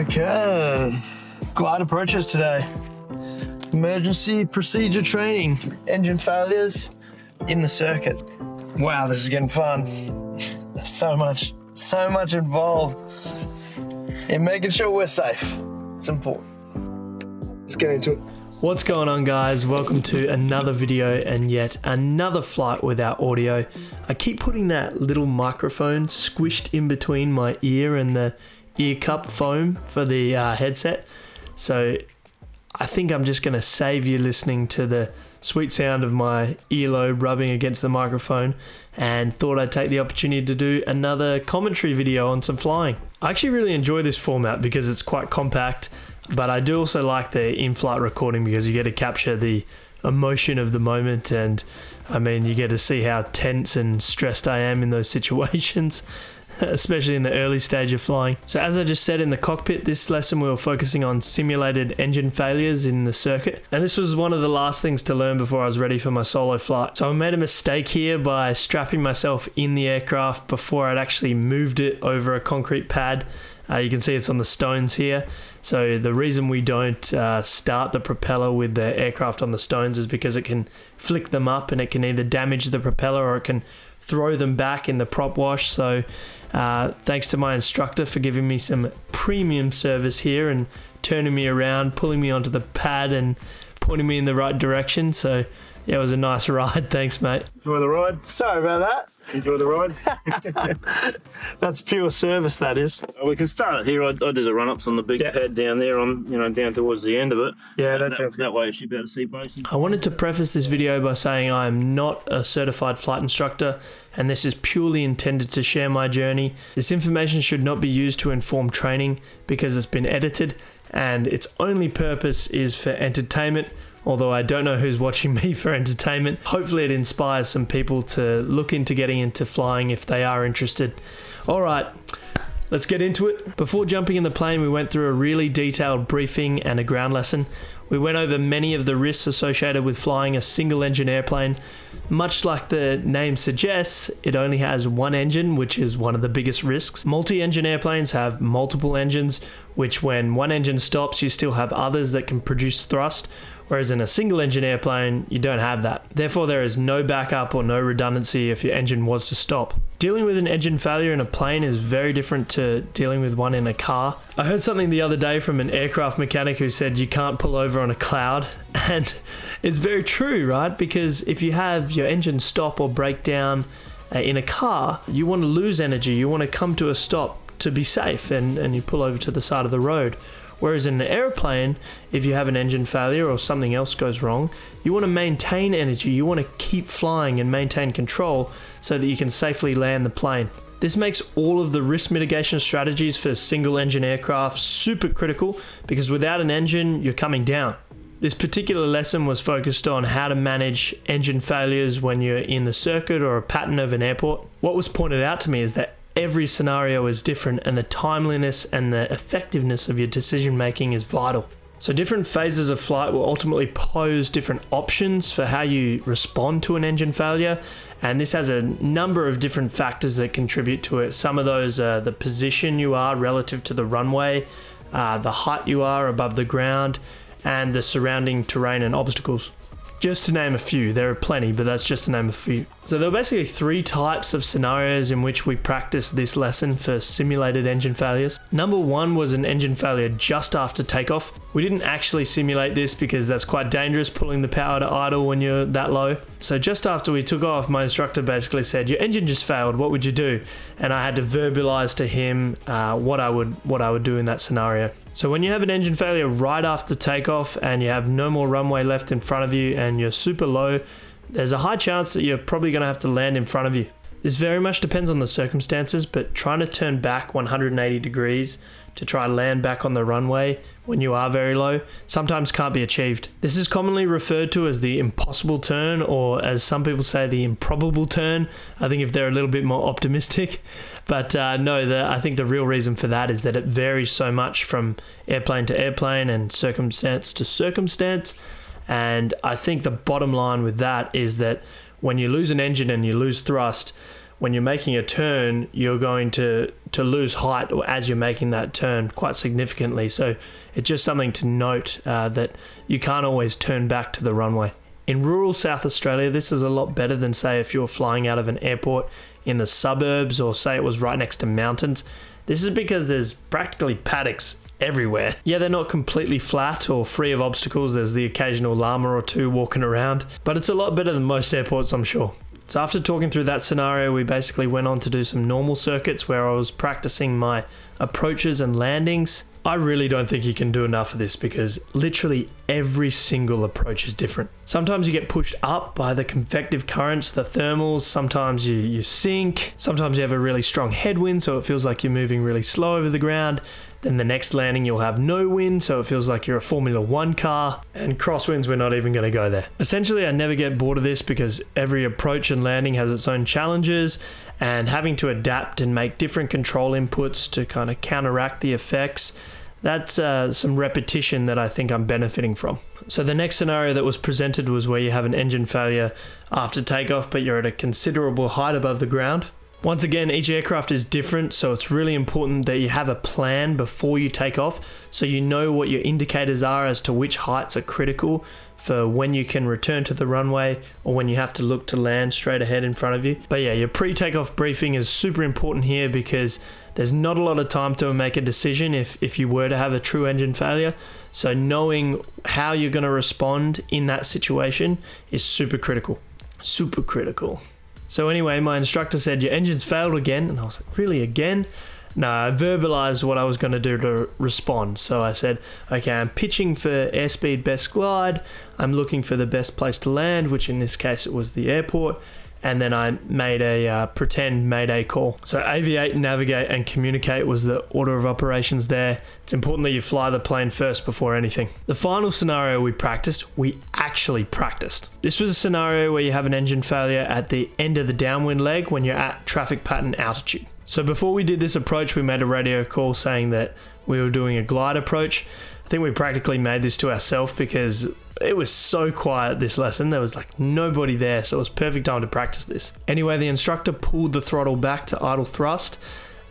Okay, glide approaches today. Emergency procedure training, engine failures in the circuit. Wow, this is getting fun. There's so much involved in making sure we're safe. It's important. Let's get into it. What's going on, guys? Welcome to another video and yet another flight without audio. I keep putting that little microphone squished in between my ear and the ear cup foam for the headset. So I think I'm just going to save you listening to the sweet sound of my earlobe rubbing against the microphone, and thought I'd take the opportunity to do another commentary video on some flying. I actually really enjoy this format because it's quite compact, but I do also like the in-flight recording because you get to capture the emotion of the moment, and I mean, you get to see how tense and stressed I am in those situations, especially in the early stage of flying. So as I just said in the cockpit, this lesson we were focusing on simulated engine failures in the circuit. And this was one of the last things to learn before I was ready for my solo flight. So I made a mistake here by strapping myself in the aircraft before I'd actually moved it over a concrete pad. You can see it's on the stones here. So the reason we don't start the propeller with the aircraft on the stones is because it can flick them up and it can either damage the propeller or it can throw them back in the prop wash. So thanks to my instructor for giving me some premium service here and turning me around, pulling me onto the pad and pointing me in the right direction. So yeah, it was a nice ride. Thanks, mate. Enjoy the ride. Sorry about that. Enjoy the ride. That's pure service, that is. We can start it here. I did the run-ups on the big pad down there, down towards the end of it. Yeah, that sounds good. That way it should be able to see both. I wanted to preface this video by saying I am not a certified flight instructor, and this is purely intended to share my journey. This information should not be used to inform training because it's been edited, and its only purpose is for entertainment. Although I don't know who's watching me for entertainment. Hopefully it inspires some people to look into getting into flying if they are interested. All right, let's get into it. Before jumping in the plane, we went through a really detailed briefing and a ground lesson. We went over many of the risks associated with flying a single engine airplane. Much like the name suggests, it only has one engine, which is one of the biggest risks. Multi-engine airplanes have multiple engines, which when one engine stops, you still have others that can produce thrust. Whereas in a single engine airplane, you don't have that. Therefore, there is no backup or no redundancy if your engine was to stop. Dealing with an engine failure in a plane is very different to dealing with one in a car. I heard something the other day from an aircraft mechanic who said you can't pull over on a cloud, and it's very true, right? Because if you have your engine stop or break down in a car, you want to lose energy, you want to come to a stop to be safe, and you pull over to the side of the road. Whereas in an airplane, if you have an engine failure or something else goes wrong, you want to maintain energy, you want to keep flying and maintain control so that you can safely land the plane. This makes all of the risk mitigation strategies for single engine aircraft super critical because without an engine, you're coming down. This particular lesson was focused on how to manage engine failures when you're in the circuit or a pattern of an airport. What was pointed out to me is that every scenario is different and the timeliness and the effectiveness of your decision making is vital. So different phases of flight will ultimately pose different options for how you respond to an engine failure, and this has a number of different factors that contribute to it. Some of those are the position you are relative to the runway, the height you are above the ground, and the surrounding terrain and obstacles. Just to name a few, there are plenty, but that's just to name a few. So there were basically three types of scenarios in which we practiced this lesson for simulated engine failures. Number one was an engine failure just after takeoff. We didn't actually simulate this because that's quite dangerous, pulling the power to idle when you're that low. So just after we took off, my instructor basically said, "Your engine just failed, what would you do?" And I had to verbalize to him what I would do in that scenario. So when you have an engine failure right after takeoff and you have no more runway left in front of you and you're super low, there's a high chance that you're probably going to have to land in front of you. This very much depends on the circumstances, but trying to turn back 180 degrees to try land back on the runway when you are very low sometimes can't be achieved. This is commonly referred to as the impossible turn, or as some people say, the improbable turn. I think if they're a little bit more optimistic. But I think the real reason for that is that it varies so much from airplane to airplane and circumstance to circumstance. And I think the bottom line with that is that when you lose an engine and you lose thrust, when you're making a turn, you're going to lose height as you're making that turn quite significantly. So it's just something to note that you can't always turn back to the runway. In rural South Australia, this is a lot better than, say, if you're flying out of an airport in the suburbs, or say it was right next to mountains. This is because there's practically paddocks everywhere. Yeah, they're not completely flat or free of obstacles. There's the occasional llama or two walking around, but it's a lot better than most airports, I'm sure. So after talking through that scenario, we basically went on to do some normal circuits where I was practicing my approaches and landings. I really don't think you can do enough of this because literally every single approach is different. Sometimes you get pushed up by the convective currents, the thermals, sometimes you sink, sometimes you have a really strong headwind so it feels like you're moving really slow over the ground. Then the next landing you'll have no wind, so it feels like you're a Formula 1 car, and crosswinds, we're not even going to go there. Essentially, I never get bored of this because every approach and landing has its own challenges, and having to adapt and make different control inputs to kind of counteract the effects, that's some repetition that I think I'm benefiting from. So the next scenario that was presented was where you have an engine failure after takeoff, but you're at a considerable height above the ground. Once again, each aircraft is different, so it's really important that you have a plan before you take off so you know what your indicators are as to which heights are critical for when you can return to the runway or when you have to look to land straight ahead in front of you. But yeah, your pre-takeoff briefing is super important here because there's not a lot of time to make a decision if you were to have a true engine failure. So knowing how you're going to respond in that situation is super critical. Super critical. So anyway, my instructor said, your engine's failed again. And I was like, really, again? No, I verbalized what I was going to do to respond. So I said, okay, I'm pitching for airspeed best glide. I'm looking for the best place to land, which in this case, it was the airport. And then I made a pretend Mayday call. So aviate, navigate, and communicate was the order of operations there. It's important that you fly the plane first before anything. The final scenario we actually practiced. This was a scenario where you have an engine failure at the end of the downwind leg when you're at traffic pattern altitude. So before we did this approach, we made a radio call saying that we were doing a glide approach. I think we practically made this to ourselves because it was so quiet this lesson. There was like nobody there, so it was perfect time to practice this. Anyway, the instructor pulled the throttle back to idle thrust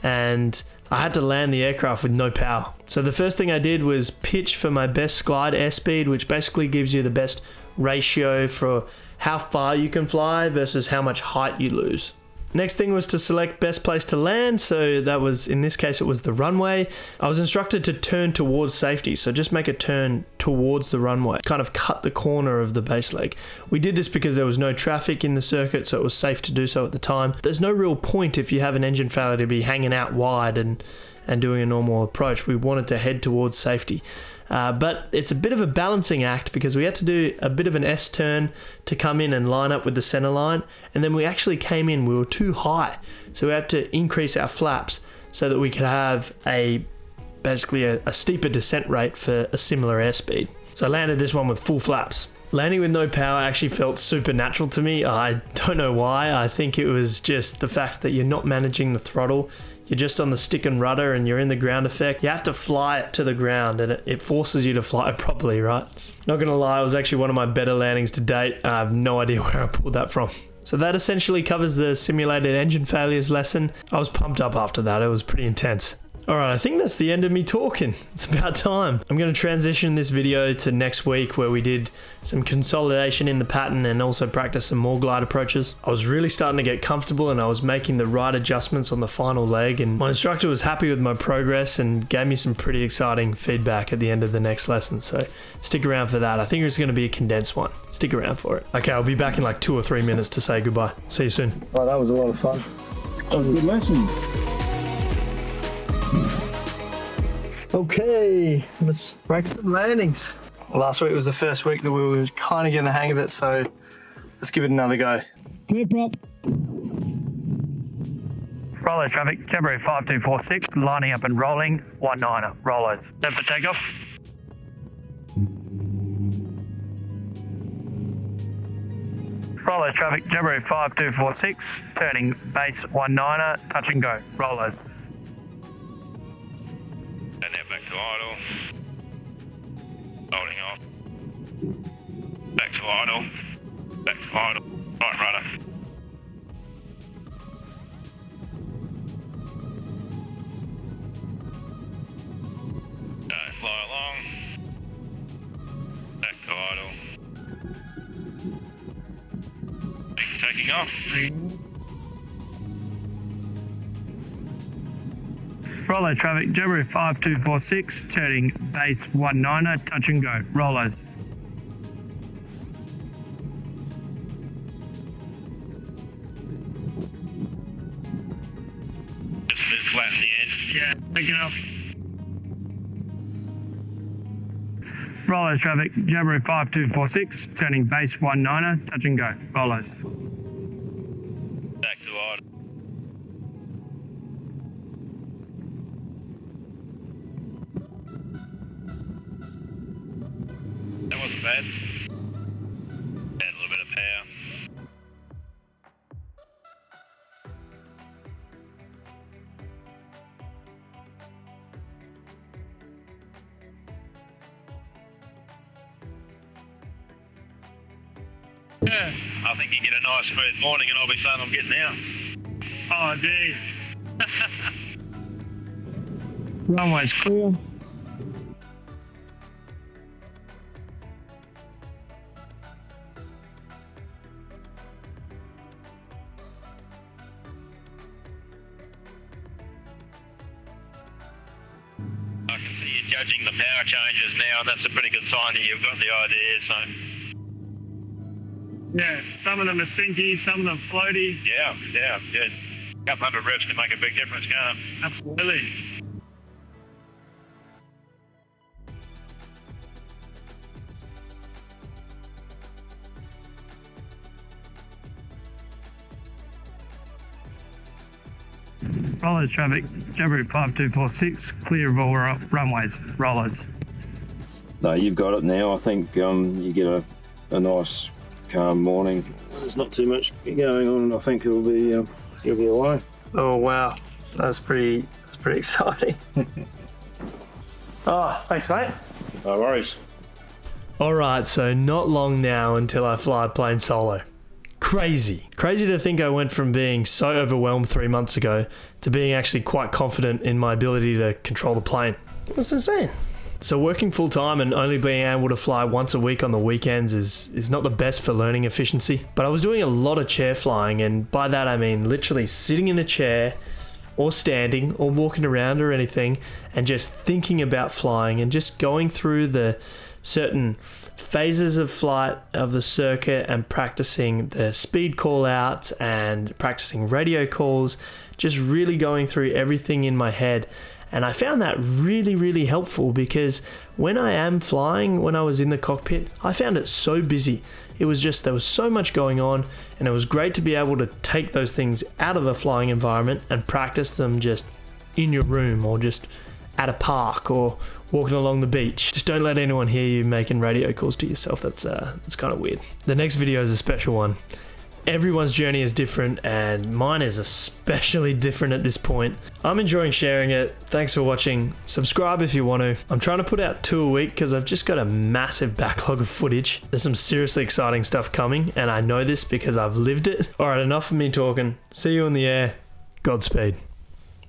and I had to land the aircraft with no power. So the first thing I did was pitch for my best glide airspeed, which basically gives you the best ratio for how far you can fly versus how much height you lose. Next thing was to select best place to land, so that was, in this case, it was the runway. I was instructed to turn towards safety, so just make a turn towards the runway, kind of cut the corner of the base leg. We did this because there was no traffic in the circuit, so it was safe to do so at the time. There's no real point if you have an engine failure to be hanging out wide and doing a normal approach. We wanted to head towards safety. But it's a bit of a balancing act because we had to do a bit of an S-turn to come in and line up with the center line. And then we actually came in, we were too high. So we had to increase our flaps so that we could have basically a steeper descent rate for a similar airspeed. So I landed this one with full flaps. Landing with no power actually felt supernatural to me. I don't know why. I think it was just the fact that you're not managing the throttle. You're just on the stick and rudder and you're in the ground effect. You have to fly it to the ground and it forces you to fly it properly, right? Not gonna lie, it was actually one of my better landings to date. I have no idea where I pulled that from. So that essentially covers the simulated engine failures lesson. I was pumped up after that. It was pretty intense. All right, I think that's the end of me talking. It's about time. I'm going to transition this video to next week where we did some consolidation in the pattern and also practice some more glide approaches. I was really starting to get comfortable and I was making the right adjustments on the final leg, and my instructor was happy with my progress and gave me some pretty exciting feedback at the end of the next lesson. So stick around for that. I think it's going to be a condensed one. Stick around for it. Okay, I'll be back in like 2 or 3 minutes to say goodbye. See you soon. Oh, that was a lot of fun. That was a good lesson. Okay, let's practice some landings. Last week was the first week that we were kind of getting the hang of it, so let's give it another go. Clear prop. Rollo traffic, Debrief 5246, lining up and rolling, 19er, Rollo. Set for takeoff. Rollo traffic, Debrief 5246, turning base 19er, touch and go, Rollo. And then back to idle. Holding off. Back to idle. Back to idle. Right rudder. off. Rollo traffic, Debrief 5246, turning base 19er, touch and go. Rollos. It's a bit flat in the end. Yeah, taking off. Rollo traffic, Debrief 5246, turning base 19er, touch and go. Rollos. Back to idle. That wasn't bad. Had a little bit of power. Yeah, I think you get a nice smooth morning and I'll be saying I'm getting out. Oh, dude. Runway's clear. I can see you judging the power changes now, and that's a pretty good sign that you've got the idea, so Yeah, some of them are sinky, some of them floaty. yeah, good. A couple hundred reps can make a big difference, can't it? Absolutely. Rollo traffic, Debrief 5246, clear of all runways. Rollos. No, you've got it now. I think you get a nice calm morning. There's not too much going on, and I think you'll be away. Oh wow, that's pretty exciting. Oh, thanks mate. No worries. Alright, so not long now until I fly a plane solo. Crazy to think I went from being so overwhelmed 3 months ago to being actually quite confident in my ability to control the plane. That's insane. So working full time and only being able to fly once a week on the weekends is not the best for learning efficiency. But I was doing a lot of chair flying, and by that I mean literally sitting in the chair or standing or walking around or anything and just thinking about flying and just going through the certain phases of flight of the circuit and practicing the speed call outs and practicing radio calls, just really going through everything in my head. And I found that really helpful, because when I am flying, when I was in the cockpit, I found it so busy. It was just, there was so much going on, and it was great to be able to take those things out of a flying environment and practice them just in your room or just at a park or walking along the beach. Just don't let anyone hear you making radio calls to yourself. That's kind of weird. The next video is a special one. Everyone's journey is different, and mine is especially different at this point. I'm enjoying sharing it. Thanks for watching. Subscribe if you want to. I'm trying to put out 2 a week because I've just got a massive backlog of footage. There's some seriously exciting stuff coming, and I know this because I've lived it. Alright, enough of me talking. See you in the air. Godspeed.